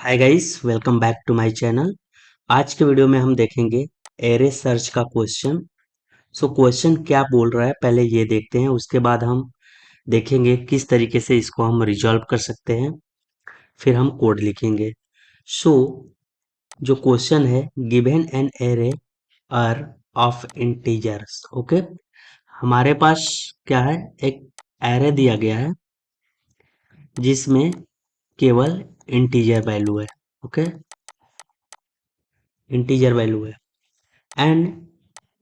Hi guys, welcome back to my channel. आज के video में हम देखेंगे एरे सर्च का क्वेश्चन। क्वेश्चन क्या बोल रहा है पहले ये देखते हैं, उसके बाद हम देखेंगे किस तरीके से इसको हम रिजॉल्व कर सकते हैं, फिर हम कोड लिखेंगे। सो जो क्वेश्चन है, given an array arr of integers. Okay, हमारे पास क्या है, एक एरे दिया गया है जिसमें केवल इंटीजर वैल्यू है। ओके, इंटीजर वैल्यू है एंड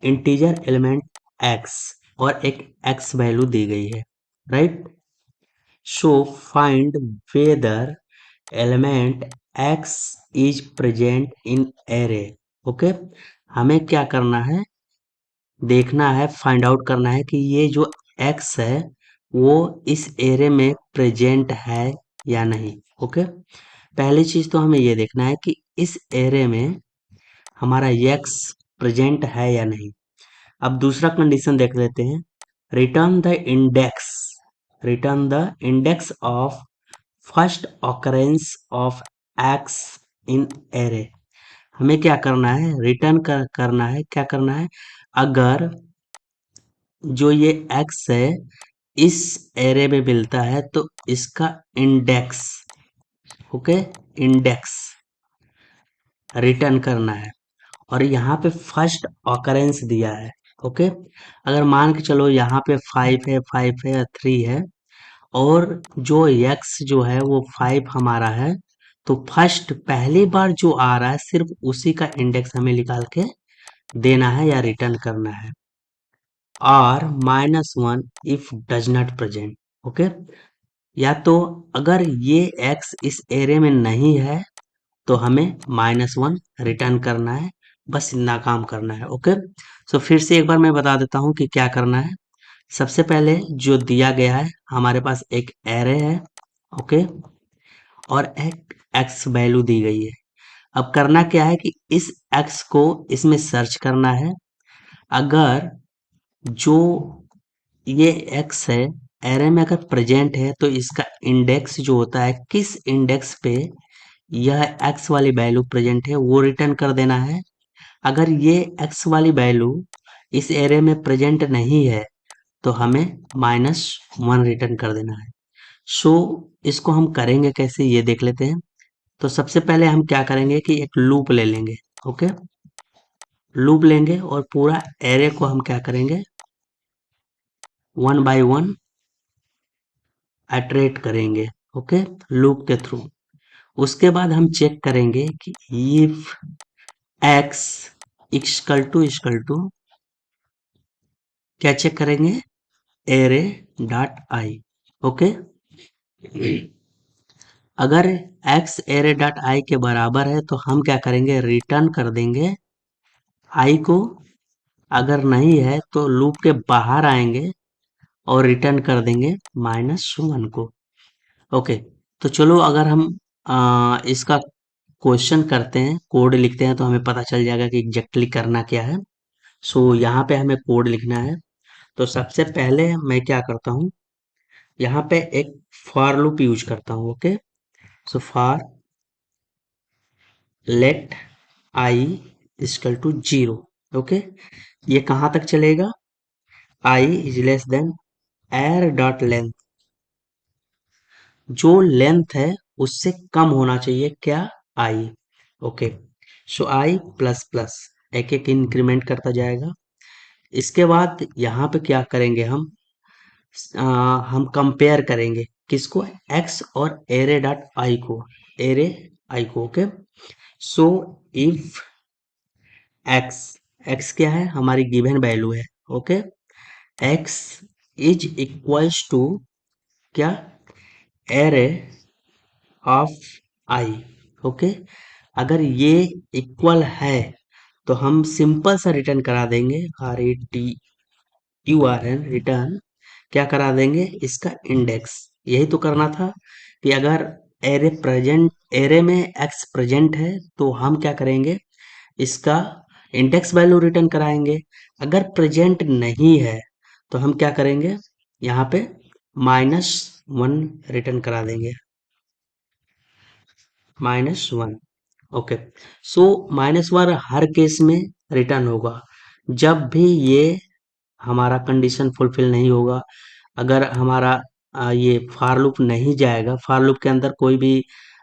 इंटीजर एलिमेंट x और एक x वैल्यू दी गई है, right. So find weather element x is present in array. Okay, हमें क्या करना है, देखना है, फाइंड आउट करना है कि ये जो x है वो इस एरे में प्रेजेंट है या नहीं। ओके, पहली चीज तो हमें ये देखना है कि इस एरे में हमारा x प्रेजेंट है या नहीं। अब दूसरा कंडीशन देख लेते हैं, return the index, return the index of first occurrence of x in array. हमें क्या करना है, रिटर्न करना है, क्या करना है, अगर जो ये एक्स है इस एरे में मिलता है तो इसका इंडेक्स, ओके, इंडेक्स रिटर्न करना है। और यहाँ पे फर्स्ट ऑकरेंस दिया है। ओके, अगर मान के चलो यहाँ पे 5 है, 5 है, 3 है और जो x जो है वो 5 हमारा है, तो फर्स्ट पहली बार जो आ रहा है सिर्फ उसी का इंडेक्स हमें निकाल के देना है या रिटर्न करना है। और -1 if does not present. Okay, या तो अगर ये x इस एरे में नहीं है तो हमें -1 रिटर्न करना है, बस इतना काम करना है। ओके, फिर से एक बार मैं बता देता हूँ कि क्या करना है। सबसे पहले जो दिया गया है, हमारे पास एक एरे है, ओके, और एक एक्स वैल्यू दी गई है। अब करना क्या है कि इस एक्स को इसमें सर्च करना है। अगर जो ये एक्स है एरे में अगर प्रेजेंट है तो इसका इंडेक्स जो होता है, किस इंडेक्स पे यह एक्स वाली वैल्यू प्रेजेंट है वो रिटर्न कर देना है। अगर ये एक्स वाली वैल्यू इस एरे में प्रेजेंट नहीं है तो हमें -1 रिटर्न कर देना है। सो इसको हम करेंगे कैसे ये देख लेते हैं। तो सबसे पहले हम क्या करेंगे कि एक लूप ले लेंगे। ओके, लूप लेंगे और पूरा एरे को हम क्या करेंगे, 1 बाय 1 इटरेट करेंगे। ओके, लूप के थ्रू। उसके बाद हम चेक करेंगे कि इफ एक्स इक्वल टू क्या चेक करेंगे, एरे डॉट आई। ओके, अगर x एरे डॉट आई के बराबर है तो हम क्या करेंगे, रिटर्न कर देंगे i को। अगर नहीं है तो लूप के बाहर आएंगे और रिटर्न कर देंगे -1 को। ओके, तो चलो अगर हम इसका क्वेश्चन करते हैं, कोड लिखते हैं तो हमें पता चल जाएगा कि एग्जैक्टली करना क्या है। यहाँ पे हमें कोड लिखना है। तो सबसे पहले मैं क्या करता हूँ, यहाँ पे एक फॉर लूप यूज करता हूँ। Okay, for let i equal to 0। Okay, ये कहाँ तक चलेगा, i is less than arr dot length, जो लेंथ है उससे कम होना चाहिए क्या, i. Okay, i plus plus एक एक इंक्रीमेंट करता जाएगा। इसके बाद यहाँ पे क्या करेंगे हम कंपेयर करेंगे किसको, एक्स और एरे डॉट आई को, एरे आई को। Okay, so if x, x क्या है, हमारी गिवन वैल्यू है। Okay, x is equals to क्या, एरे ऑफ आई। ओके, अगर ये इक्वल है तो हम सिंपल सा रिटर्न करा देंगे, RETURN रिटर्न क्या करा देंगे, इसका इंडेक्स। यही तो करना था कि अगर एरे में एक्स प्रेजेंट है तो हम क्या करेंगे, इसका इंडेक्स वैल्यू रिटर्न कराएंगे। अगर प्रेजेंट नहीं है तो हम क्या करेंगे, यहाँ पे -1 रिटर्न करा देंगे। -1। ओके, सो -1 हर केस में रिटर्न होगा जब भी ये हमारा कंडीशन फुलफिल नहीं होगा। अगर हमारा ये फॉर लूप नहीं जाएगा, फॉर लूप के अंदर कोई भी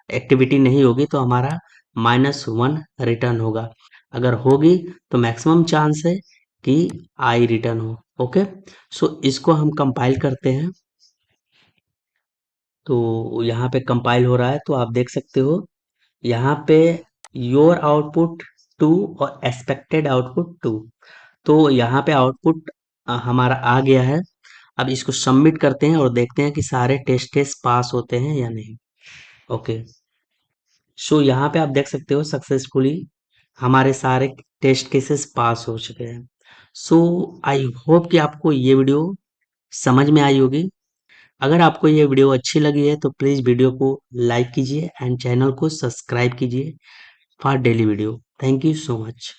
एक्टिविटी नहीं होगी तो हमारा -1 रिटर्न होगा। अगर होगी तो मैक्सिमम चांस है कि आई रिटर्न हो। ओके, सो इसको हम कंपाइल करते हैं। तो यहाँ पे कंपाइल हो रहा है तो आप देख सकते हो यहाँ पे योर आउटपुट 2 और एक्सपेक्टेड आउटपुट 2। तो यहाँ पे आउटपुट हमारा आ गया है। अब इसको सबमिट करते हैं और देखते हैं कि सारे टेस्ट केस पास होते हैं या नहीं। ओके, सो यहाँ पे आप देख सकते हो सक्सेसफुली हमारे सारे टेस्ट केसेस पास हो चुके हैं। सो आई होप कि आपको ये वीडियो समझ में आई होगी। अगर आपको ये वीडियो अच्छी लगी है तो प्लीज़ वीडियो को लाइक कीजिए एंड चैनल को सब्सक्राइब कीजिए for daily video. Thank you so much.